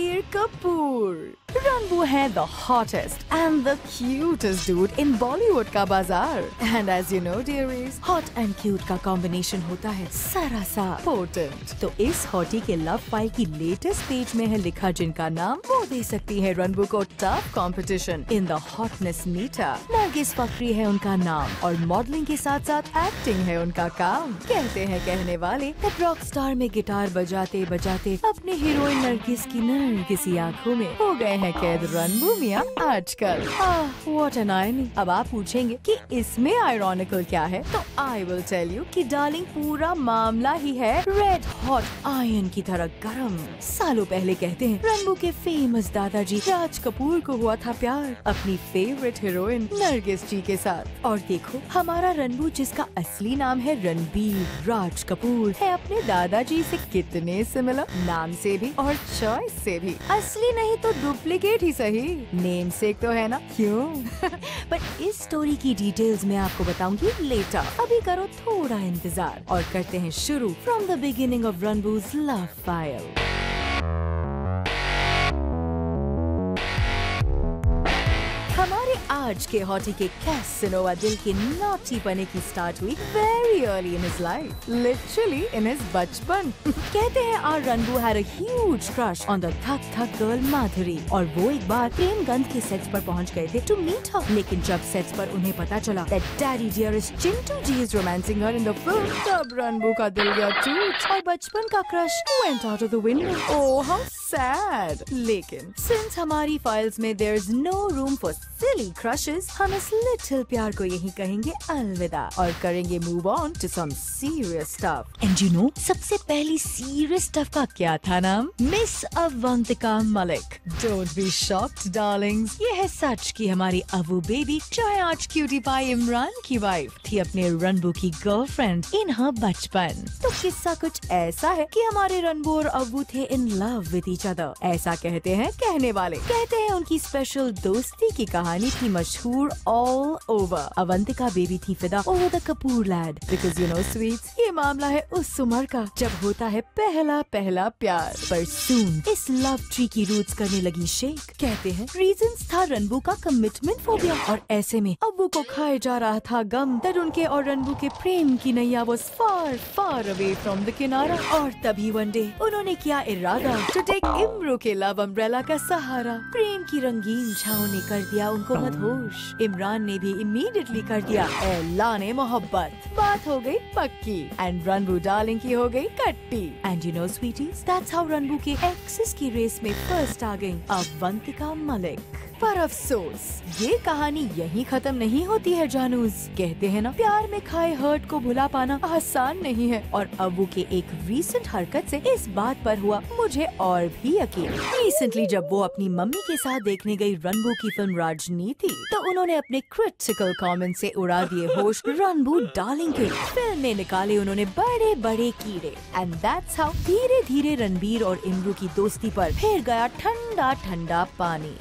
रणबीर कपूर। रणबू है the hottest and the cutest dude in Bollywood का बाजार। And as you know dearies, hot and cute का combination होता है सरासा potent। तो इस हॉटी के लव फाइल की लेटेस्ट पेज में है लिखा जिनका नाम, वो दे सकती है रणबू को tough competition in the hotness meter. Nargis Fakhri है उनका नाम और मॉडलिंग के साथ साथ एक्टिंग है उनका काम। कहते हैं कहने वाले रॉक स्टार में गिटार बजाते बजाते अपने हीरोइन नरगिस की नरगिसी आंखों में हो गए हैं कैद रणबू मियां आजकल। What an irony. अब आप पूछेंगे कि इसमें आयरॉनिकल क्या है, तो आई विल टेल यू कि डार्लिंग पूरा मामला ही है रेड हॉट आयरन की तरह गरम। सालों पहले कहते हैं रणबू के फेमस दादाजी राज कपूर को हुआ था प्यार अपनी फेवरेट हीरोइन नरगिस जी के साथ। और देखो हमारा रणबू जिसका असली नाम है रणबीर राज कपूर है अपने दादाजी से कितने सिमिलर, नाम से भी और चॉइस से भी। असली नहीं तो डुप्लीकेट ही सही, नेम सेक तो है ना, क्यों? पर इस स्टोरी की डिटेल्स मैं आपको बताऊंगी लेटर। अभी करो थोड़ा इंतजार और करते हैं शुरू from the beginning of Ranbu's love file. हमारे आज के हॉटी के कैसनोवा दिल के नॉटी पने की स्टार्ट हुई very early in his life, literally in his बचपन। कहते हैं our Ranbu had a huge crush on the थक थक गर्ल माधुरी और वो एक बार प्रेमगंज के सेट्स पर पहुंच गए थे टू मीट हर। लेकिन जब सेट्स पर उन्हें पता चला that daddy dearest Chintu ji is romancing her in the film, तब रणबू का दिल गया टूट और बचपन का crush went out of the window. Oh how sad. लेकिन सिंस हमारी फाइल्स में there is no room for silly crushes, हम इस लिटिल प्यार को यही कहेंगे अलविदा और करेंगे move on to some serious stuff. And you know सबसे पहली सीरियस स्टफ का क्या था नाम? Miss Avantika Malik. Don't be shocked darlings, ये है सच कि हमारी अबू बेबी चाहे आज क्यूटी पाई इमरान की वाइफ थी अपने रणबू की गर्लफ्रेंड इन हर बचपन। तो किस्सा कुछ ऐसा है कि हमारे रणबू और अबू थे in love with each other, ऐसा कहते हैं कहने वाले। कहते हैं उनकी स्पेशल दोस्ती की कहानी थी मशहूर ऑल ओवर। अवंतिका बेबी थी फिदा over the Kapoor lad because you know sweets, ये मामला है उस उम्र का जब होता है पहला पहला प्यार। पर सून इस लव ट्री की रूट्स करने लगी शेक। कहते हैं रीजंस था रणबू का कमिटमेंट फोबिया और ऐसे में अब्बू को खाए जा रहा था गम दैट उनके और रणबू के प्रेम की नैया was far far away from the किनारा। और तभी वन डे उन्होंने किया इरादा टू टेक इमरू के लव अम्ब्रेला का सहारा। प्रेम की रंगीन छाँव ने कर दिया उनको मदहोश। इमरान ने भी इमीडिएटली कर दिया ऐलान मोहब्बत। बात हो गई पक्की एंड रणबू डार्लिंग की हो गई कट्टी। And you know sweeties, that's how Ranbu के एक्सेस की रेस में फर्स्ट आ गई अवंतिका मलिक। पर अफसोस ये कहानी यहीं खत्म नहीं होती है जानूज। कहते हैं ना प्यार में खाए हर्ट को भुला पाना आसान नहीं है। और अबू के एक रीसेंट हरकत से इस बात पर हुआ मुझे और भी यकीन। रिसेंटली जब वो अपनी मम्मी के साथ देखने गई रणबू की फिल्म राजनीति, तो उन्होंने अपने क्रिटिकल कमेंट से उड़ा दिए होश रणबू डार्लिंग के। फिल्म में निकाले उन्होंने बड़े बड़े कीड़े। एंड दैट्स हाउ धीरे धीरे रणबीर और इमरू की दोस्ती पर फिर गया ठंडा ठंडा पानी।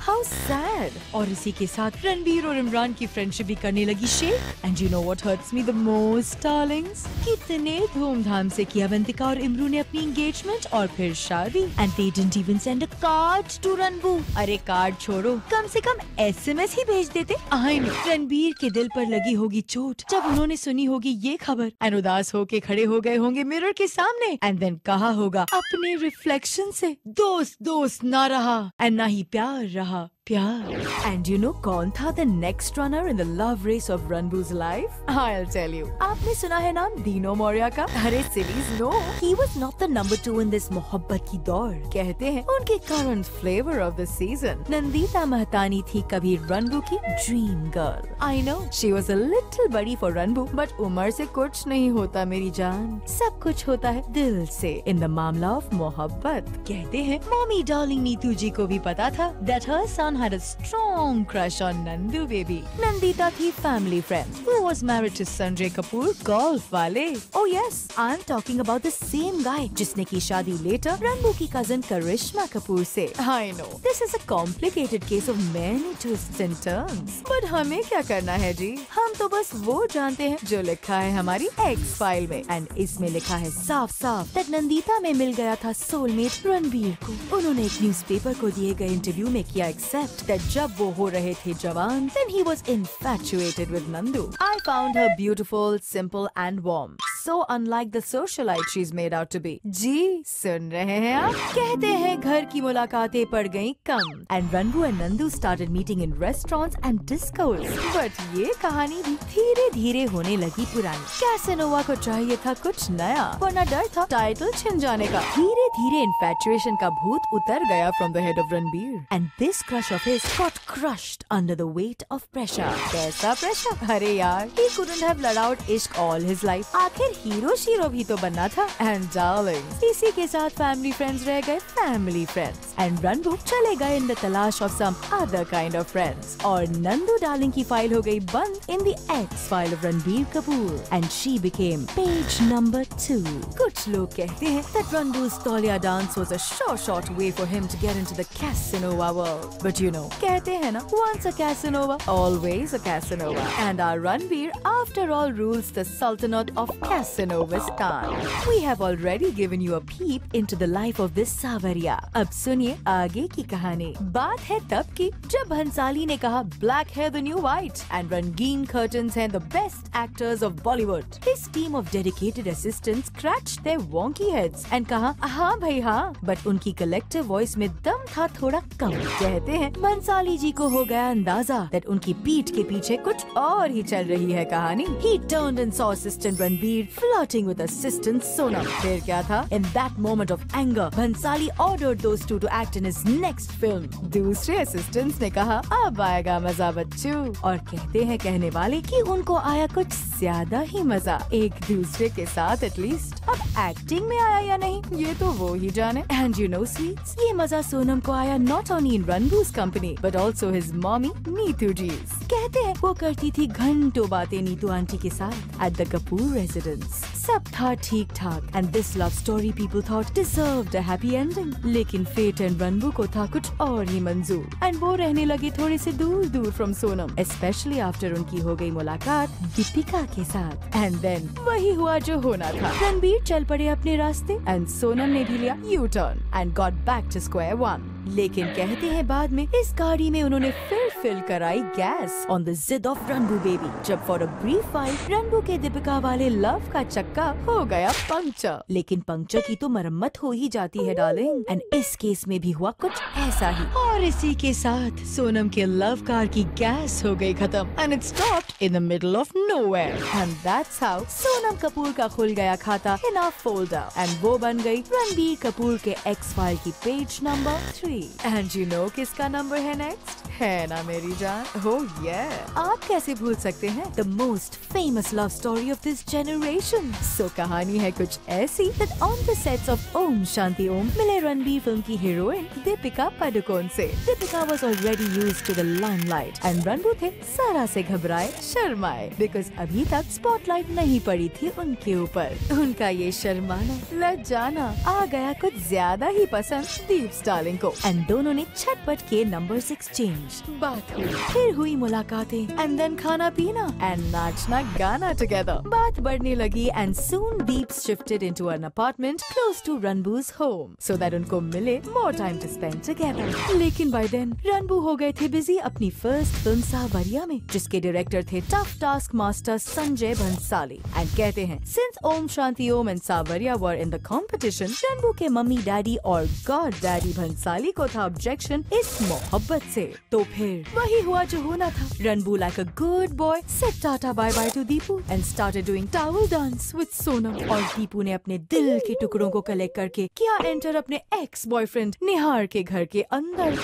How sad. और इसी के साथ रणबीर और इमरान की फ्रेंडशिप भी करने लगी shake. And you know what hurts me the most Darling's, कितने धूमधाम से किया अवंतिका और इमरू ने अपनी एंगेजमेंट और फिर शादी। And they didn't even send a card to Ranbu. अरे कार्ड छोड़ो, कम से कम एसएमएस ही भेज देते। आई नो रणबीर के दिल पर लगी होगी चोट जब उन्होंने सुनी होगी ये खबर। एंड उदास होके खड़े हो गए होंगे मिरर के सामने एंड देन कहा होगा अपने रिफ्लेक्शन से, दोस्त दोस्त ना रहा एंड ना ही प्यार रहा प्यार। एंड यू नो कौन था the next runner in the love race of Ranbu's life? I'll tell you. आपने सुना है नाम दीनो मौर्य का? अरे सीरीज no, he was not the number 2 in this मोहब्बत की दौड़। कहते हैं उनके current flavour of the season Nandita Mahtani थी कभी रणबू की dream girl. I know she was a little बड़ी फॉर रणबू, बट उम्र से कुछ नहीं होता मेरी जान, सब कुछ होता है दिल से इन द मामला ऑफ मोहब्बत। कहते हैं मॉमी डार्लिंग नीतू जी को भी पता था that her son John had a strong crush on Nandu baby. Nandita थी family friend who was married to Sanjay Kapoor, golf वाले. Oh yes, I'm talking about the same guy जिसने की शादी later Ranboo की cousin Karishma Kapoor से. I know this is a complicated case of many twists and turns. But हमें क्या करना है जी? हम तो बस वो जानते हैं जो लिखा है हमारी X फाइल में. And इसमें लिखा है साफ साफ that नंदिता में मिल गया था सोलमेट रणबीर को. उन्होंने एक न्यूज़पेपर को दिए गए इंटरव्यू में किया एक्सेप्ट that जब वो हो रहे थे जवान then he was infatuated with Nandu. I found her beautiful, simple and warm. So unlike the socialite she's made out to be. जी सुन रहे हैं आप? कहते हैं घर की मुलाकातें पड़ गईं कम. And Ranboo and Nandu started meeting in restaurants and discos. But ये कहानी भी धीरे धीरे होने लगी पुरानी. कैसेनोवा को चाहिए था कुछ नया, वरना डर था टाइटल छिन जाने का. धीरे धीरे infatuation का भूत उतर गया from the head of Ranbir. And this crush of his got crushed under the weight of pressure. कैसा pressure? अरे यार, he couldn't have let out इश्क all his life. आखिर हीरो शीरो भी तो बनना था. And darling, इसी के साथ family friends रह गए family friends. And Ranboo चले गए in the तलाश of some other kind of friends. और नंदू डार्लिंग की फाइल हो गई बंद in the X file of Ranbir Kapoor. And she became page number 2. कुछ लोग कहते हैं that Ranboo's Taulia dance was a sure shot way for him to get into the Casanova world. But you know, कहते हैं ना, once a Casanova, always a Casanova. And our Ranbir, after all, rules the Sultanate of Casanovistan. We have already given you a peep into the life of this Sawaria. अब सुनिए आगे की कहानी. बात है तब की जब भंसाली ने कहा black hair the new white and रंगीन curtains हैं the best actors of Bollywood. His team of dedicated assistants scratched their wonky heads and कहा हाँ भाई हाँ. But उनकी collective voice में दम था थोड़ा कम. कहते हैं भंसाली जी को हो गया अंदाजा that उनकी पीठ के पीछे कुछ और ही चल रही है कहानी. He turned and saw assistant Ranbir flirting with assistant Sonam. फिर क्या था? In that moment of anger, Bhansali ordered those two to act in his next film. दूसरे assistants ने कहा अब आएगा मजा बच्चू. और कहते हैं कहने वाले कि उनको आया कुछ ज्यादा ही मजा. एक दूसरे के साथ at least. अब एक्टिंग में आया या नहीं ये तो वो ही जाने. And you know sweets, ये मजा सोनम को आया not only in Ranboo's company but also his mommy Neetu जी's. कहते हैं वो करती थी घंटों बातें नीतू आंटी के साथ at the Kapoor residence. सब था ठीक ठाक and this love story people thought deserved a happy ending. लेकिन Fate and Ranboo को था कुछ और ही मंजूर and वो रहने लगे थोड़े से दूर दूर from Sonam, especially after उनकी हो गई मुलाकात दीपिका के साथ. And then वही हुआ जो होना था. रणबीर चल पड़े अपने रास्ते and सोनम ने भी लिया U-turn and got back to square one. लेकिन कहते हैं बाद में इस गाड़ी में उन्होंने फिर फिल कराई गैस ऑन द जिद ऑफ रंबू बेबी जब फॉर अ ब्रीफ वाइल रंबू के दीपिका वाले लव का चक्का हो गया पंक्चर. लेकिन पंक्चर की तो मरम्मत हो ही जाती है डार्लिंग. एंड इस केस में भी हुआ कुछ ऐसा ही. और इसी के साथ सोनम के लव कार की गैस हो गई खत्म and it stopped in the middle of nowhere. And that's how Sonam Kapoor का खुल गया खाता इन अ फोल्डर एंड वो बन गई रणबीर कपूर के एक्स फाइल की page number 3. And you no किसका नंबर है नेक्स्ट? है ना मेरी जान. oh yeah, आप कैसे भूल सकते हैं the most famous love story of this generation. So कहानी है कुछ ऐसी that on the sets of Om Shanti Om मिले रणबीर फिल्म की हीरोइन दीपिका पादुकोण से. Deepika was already used to the limelight and Ranbir थे जरा से घबराए शर्माए बिकॉज अभी तक स्पॉटलाइट नहीं पड़ी थी उनके ऊपर. उनका ये शर्माना लज्जाना आ गया कुछ ज्यादा ही पसंद दीप डार्लिंग को एंड दोनों ने झटपट के नंबर्स एक्सचेंज. बात हुई फिर हुई मुलाकातें एंड देन खाना पीना एंड नाचना गाना टुगेदर. बात बढ़ने लगी and soon Deep shifted into an apartment close to Ranbu's home so that उनको मिले more time to spend together. लेकिन बाय देन रणबू हो गए थे बिजी अपनी फर्स्ट फिल्म सावरिया में जिसके डायरेक्टर थे tough task master Sanjay Bhansali. And कहते हैं since Om Shanti ohm and सावरिया वर इन द कॉम्पिटिशन रणबू के मम्मी डैडी और गॉड डैडी भंसाली को था ऑब्जेक्शन इस मोहब्बत से. तो फिर वही हुआ जो होना था. रणबू like a good boy said tata bye bye to Deepu and started doing towel dance with Sonam. और दीपू ने अपने दिल के टुकड़ों को कलेक्ट करके किया एंटर अपने एक्स बॉयफ्रेंड निहार के घर के अंदर.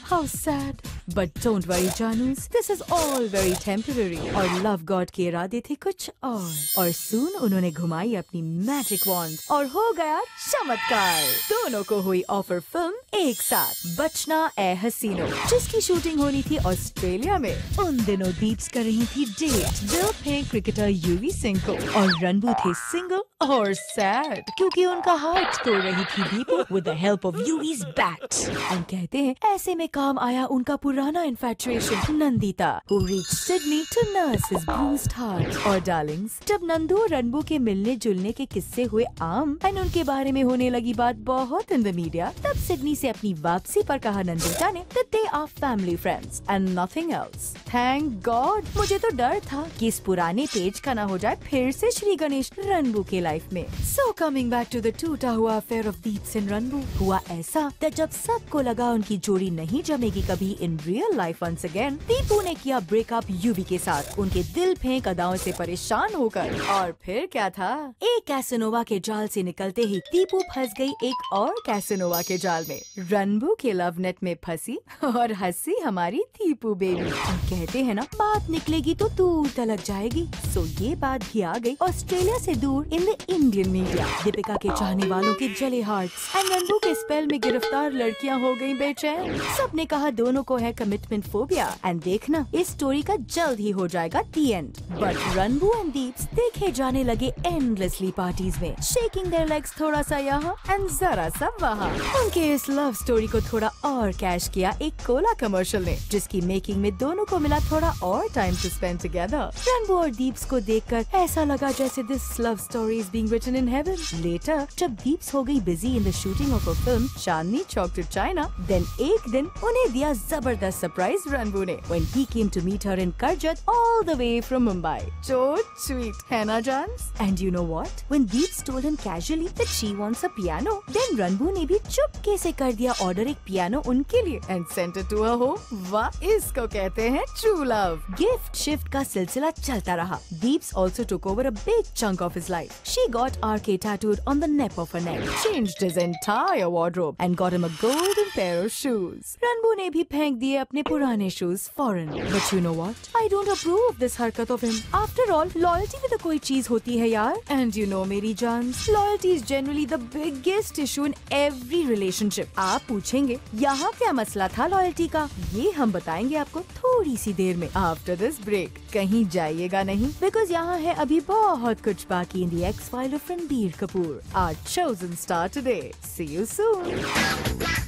How sad. But don't worry जानूस, this is all very temporary. और लव गॉड के इरादे थे कुछ और सून उन्होंने घुमाई अपनी मैजिक वॉन्ड और हो गया चमत्कार। दोनों को हुई ऑफर फिल्म एक साथ, बचना ए हसीनो, जिसकी शूटिंग होनी थी ऑस्ट्रेलिया में। उन दिनों दीप्स कर रही थी डेट दिल फेंक क्रिकेटर यूवी सिंह को और रणबू थे सिंगल और सैड क्योंकि उनका हार्ट तोड़ रही थी Deepu with the help of यूवीज bat. और कहते हैं ऐसे में काम आया उनका पुराना infatuation Nandita, who reached Sydney to nurse his bruised heart। और डार्लिंग्स, जब नंदू और रणबू के मिलने जुलने के किस्से हुए आम एंड उनके बारे में होने लगी बात बहुत इन द मीडिया, तब सिडनी से अपनी वापसी पर कहा नंदिता ने that they are family friends and nothing else। Thank God। मुझे तो डर था कि इस पुराने पेज का ना हो जाए फिर से श्री गणेश रणबू के लाइफ में। So coming back to the टूटा हुआ affair of Deeps and रणबू, हुआ ऐसा कि जब सबको लगा उनकी जोड़ी नहीं जमेगी कभी in real life once again, Deepu ने किया ब्रेकअप यूवी के साथ उनके दिल फेंक अदाओं से परेशान होकर। और फिर क्या था, एक कैसनोवा के जाल से निकलते ही दीपू फंस गई एक और कैसनोवा के जाल में। रणबू के लव नेट में फंसी और हंसी हमारी दीपू बेबी। कहते हैं ना, बात निकलेगी तो दूर तलक जाएगी। सो ये बात भी आ गई ऑस्ट्रेलिया से दूर in the Indian media. Deepika के चाहने वालों के जले हार्ट्स एंड रणबू के स्पेल में गिरफ्तार लड़कियां हो गई बेचैन। सबने कहा दोनों को है कमिटमेंट फोबिया एंड देखना इस स्टोरी का जल्द ही हो जाएगा दी एंड। बट रणबू एंड दीप्स देखे जाने लगे एंडलेसली पार्टीज में, शेकिंग देयर लेग्स थोड़ा सा यहाँ एंड जरा सा वहाँ। उनके इस लव स्टोरी को थोड़ा और कैश किया एक कोला कमर्शियल ने, जिसकी मेकिंग में दोनों को मिला थोड़ा और time to spend together. Ranbu और दीप्स को देखकर ऐसा लगा जैसे this love story is being written in heaven. Later जब दीप्स हो गई busy in the shooting of a film Chandni Chowk to China, then एक दिन उन्हें दिया जबरदस्त सरप्राइज रणबू ने when he came to meet her in Karjat all the way from Mumbai। So sweet, है ना John's? And you know what? When Deeps told him casually that she wants a piano, then रणबू ने भी चुपके से कर दिया order एक piano उनके लिए and sent it to her home। वाह, इसको कहते हैं true love। गिफ्ट शिफ्ट का सिलसिला चलता रहा। Deeps also took over a big chunk of his life। She got RK tattooed on the nape of her neck, changed his entire wardrobe and got him a golden pair of shoes। रणबू ने भी फेंक दिए अपने पुराने shoes foreign. But you know what? I don't approve of this हरकत of him। After all, loyalty भी तो कोई चीज होती है यार। And you know मेरी जान, loyalty is generally the biggest issue in every relationship। आप पूछेंगे यहाँ क्या मसला था लॉयल्टी का? ये हम बताएंगे आपको थोड़ी सी देर में आफ्टर दिस ब्रेक। कहीं जाइएगा नहीं, बिकॉज यहाँ है अभी बहुत कुछ बाकी in the X file of Ranbir Kapoor, our chosen star today. See you soon।